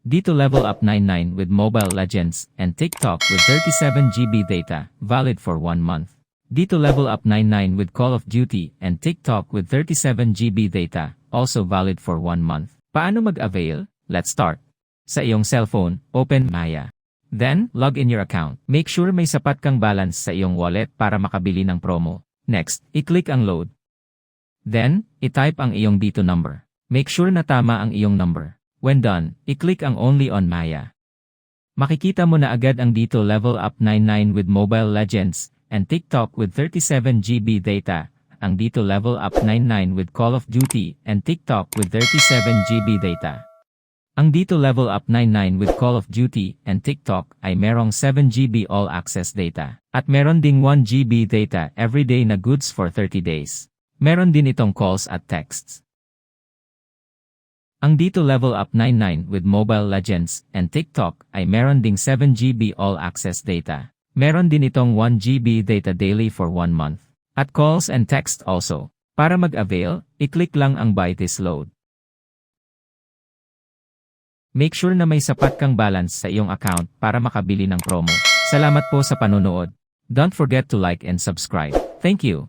Dito level up 99 with Mobile Legends and TikTok with 37 GB data, valid for 1 month. Dito level up 99 with Call of Duty and TikTok with 37 GB data, also valid for 1 month. Paano mag-avail? Let's start. Sa iyong cellphone, open Maya. Then, log in your account. Make sure may sapat kang balance sa iyong wallet para makabili ng promo. Next, i-click ang load. Then, i-type ang iyong Dito number. Make sure na tama ang iyong number. When done, i-click ang Only on Maya. Makikita mo na agad ang Dito level up 99 with Mobile Legends and TikTok with 37 GB data, ang Dito level up 99 with Call of Duty and TikTok with 37 GB data. Ang Dito level up 99 with Call of Duty and TikTok ay merong 7 GB all access data, at meron ding 1 GB data everyday na goods for 30 days. Meron din itong calls at texts. Ang Dito level up 99 with Mobile Legends and TikTok ay meron ding 7 GB all access data. Meron din itong 1 GB data daily for 1 month. At calls and text also. Para mag-avail, i-click lang ang Buy This Load. Make sure na may sapat kang balance sa iyong account para makabili ng promo. Salamat po sa panonood. Don't forget to like and subscribe. Thank you.